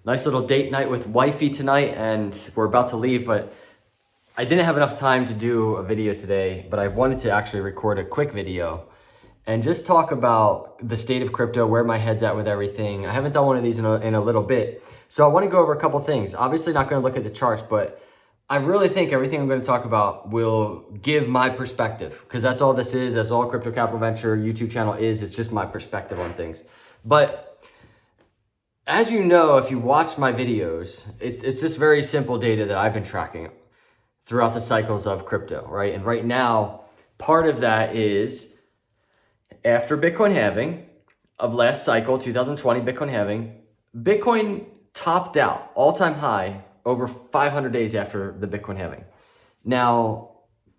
Nice little date night with wifey tonight, and we're about to leave, but I didn't have enough time to do a video today, but I wanted to actually record a quick video and just talk about the state of crypto, where my head's at with everything. I haven't done one of these in a little bit, so I want to go over a couple things. Obviously not going to look at the charts, but I really think everything I'm going to talk about will give my perspective, because that's all this is. That's all Crypto Capital Venture YouTube channel is. It's just my perspective on things. But as you know, if you've watched my videos, it's just very simple data that I've been tracking throughout the cycles of crypto, right? And right now, part of that is after Bitcoin halving of last cycle, 2020 Bitcoin halving, Bitcoin topped out all-time high over 500 days after the Bitcoin halving. Now,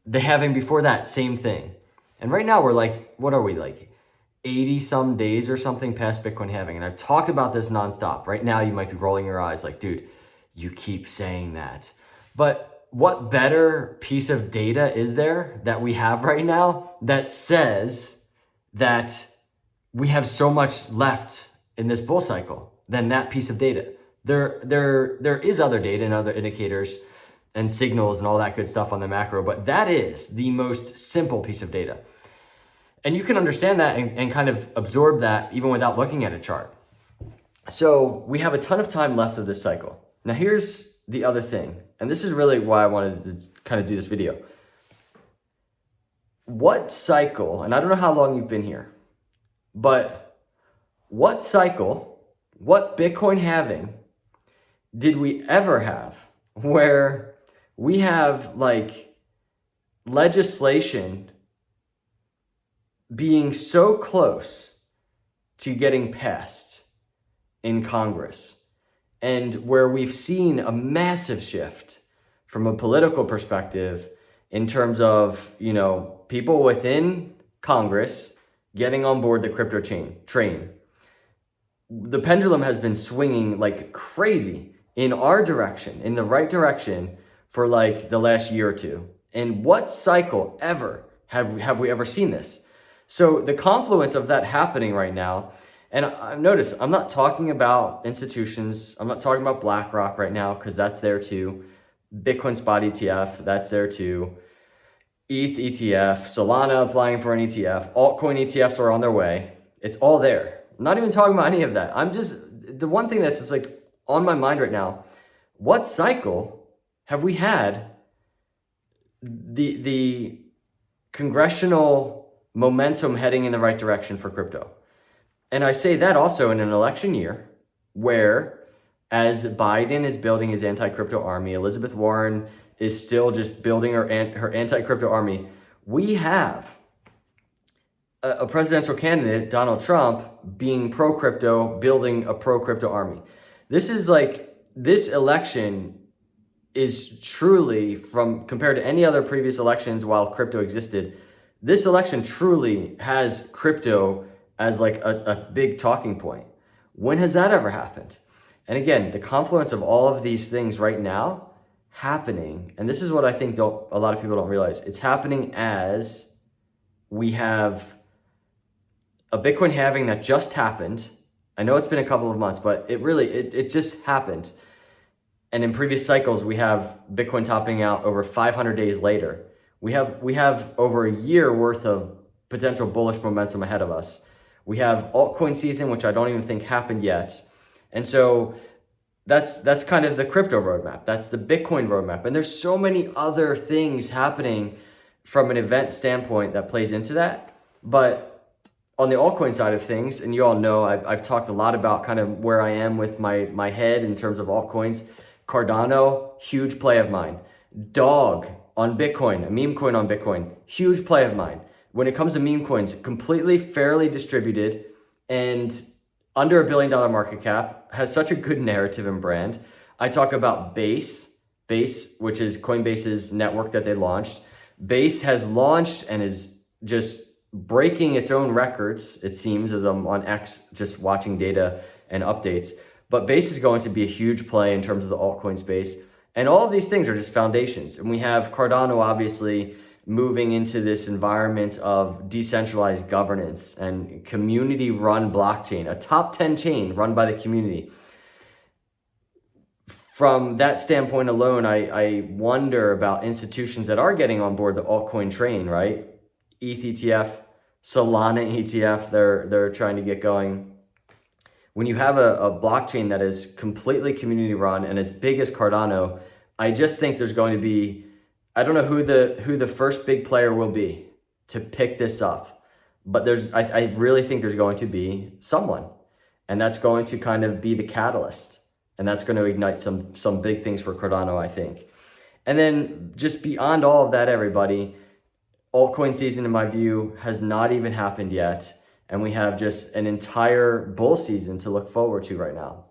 the halving before that, same thing. And right now we're like, what are we like? 80 some days or something past Bitcoin halving. And I've talked about this nonstop. Right now you might be rolling your eyes like, dude, you keep saying that. But what better piece of data is there that we have right now that says that we have so much left in this bull cycle than that piece of data? There is other data and other indicators and signals and all that good stuff on the macro, but that is the most simple piece of data. And you can understand that and kind of absorb that even without looking at a chart. So we have a ton of time left of this cycle. Now here's the other thing, and this is really why I wanted to kind of do this video. What cycle, and I don't know how long you've been here, but what cycle, what Bitcoin halving did we ever have where we have like legislation being so close to getting passed in Congress, and where we've seen a massive shift from a political perspective in terms of, you know, people within Congress getting on board the crypto train. The pendulum has been swinging like crazy in our direction, in the right direction, for like the last year or two. And what cycle ever have we ever seen this? So the confluence of that happening right now, and notice I'm not talking about institutions. I'm not talking about BlackRock right now, because that's there too. Bitcoin spot ETF, that's there too. ETH ETF, Solana applying for an ETF, altcoin ETFs are on their way. It's all there. I'm not even talking about any of that. I'm just, the one thing that's just like on my mind right now, what cycle have we had the congressional momentum heading in the right direction for crypto? And I say that also in an election year where, as Biden is building his anti-crypto army, Elizabeth Warren is still just building her anti-crypto army, we have a presidential candidate, Donald Trump, being pro-crypto, building a pro-crypto army. This is like, this election is truly, from compared to any other previous elections while crypto existed, this election truly has crypto as like a big talking point. When has that ever happened? And again, the confluence of all of these things right now happening, and this is what I think a lot of people don't realize, it's happening as we have a Bitcoin halving that just happened. I know it's been a couple of months, but it just happened. And in previous cycles, we have Bitcoin topping out over 500 days later. We have over a year worth of potential bullish momentum ahead of us. We have altcoin season, which I don't even think happened yet. And so that's kind of the crypto roadmap. That's the Bitcoin roadmap. And there's so many other things happening from an event standpoint that plays into that. But on the altcoin side of things, and you all know, I've talked a lot about kind of where I am with my head in terms of altcoins. Cardano, huge play of mine. Dog on Bitcoin, a meme coin on Bitcoin, huge play of mine. When it comes to meme coins, completely fairly distributed and under $1 billion market cap, has such a good narrative and brand. I talk about Base, which is Coinbase's network that they launched. Base has launched and is just breaking its own records, it seems, as I'm on X just watching data and updates. But Base is going to be a huge play in terms of the altcoin space. And all of these things are just foundations. And we have Cardano, obviously, moving into this environment of decentralized governance and community-run blockchain, a top 10 chain run by the community. from that standpoint alone, I wonder about institutions that are getting on board the altcoin train, right? ETH ETF, Solana ETF, they're trying to get going. When you have a blockchain that is completely community run and as big as Cardano, I just think there's going to be, I don't know who the first big player will be to pick this up, but I really think there's going to be someone, and that's going to kind of be the catalyst, and that's going to ignite some big things for Cardano, I think. And then just beyond all of that, everybody, altcoin season, in my view, has not even happened yet. And we have just an entire bull season to look forward to right now.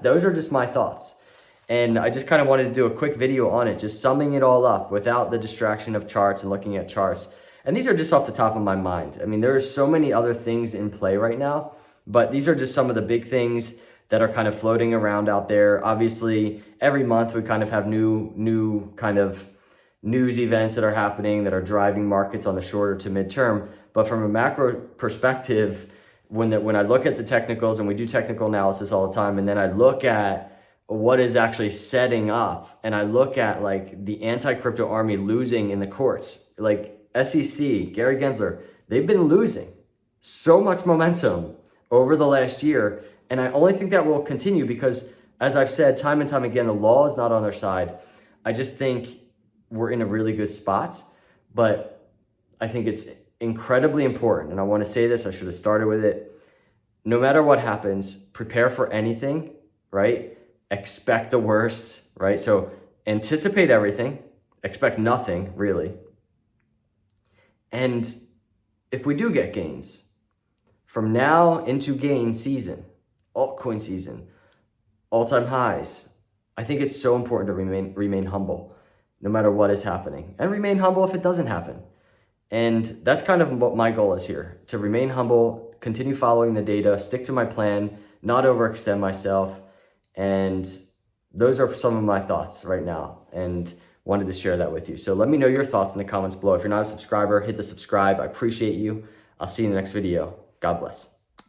Those are just my thoughts. And I just kind of wanted to do a quick video on it, just summing it all up without the distraction of charts and looking at charts. And these are just off the top of my mind. I mean, there are so many other things in play right now, but these are just some of the big things that are kind of floating around out there. Obviously, every month we kind of have new kind of news events that are happening that are driving markets on the shorter to midterm. But from a macro perspective, when I look at the technicals, and we do technical analysis all the time, and then I look at what is actually setting up, and I look at like the anti-crypto army losing in the courts, like SEC, Gary Gensler, they've been losing so much momentum over the last year. And I only think that will continue because, as I've said time and time again, the law is not on their side. I just think we're in a really good spot, but I think it's incredibly important. And I want to say this, I should have started with it. No matter what happens, prepare for anything, right? Expect the worst, right? So anticipate everything, expect nothing really. And if we do get gains, from now into gain season, altcoin season, all-time highs, I think it's so important to remain humble no matter what is happening, and remain humble if it doesn't happen. And that's kind of what my goal is here, to remain humble, continue following the data, stick to my plan, not overextend myself. And those are some of my thoughts right now, and wanted to share that with you. So let me know your thoughts in the comments below. If you're not a subscriber, hit the subscribe. I appreciate you. I'll see you in the next video. God bless.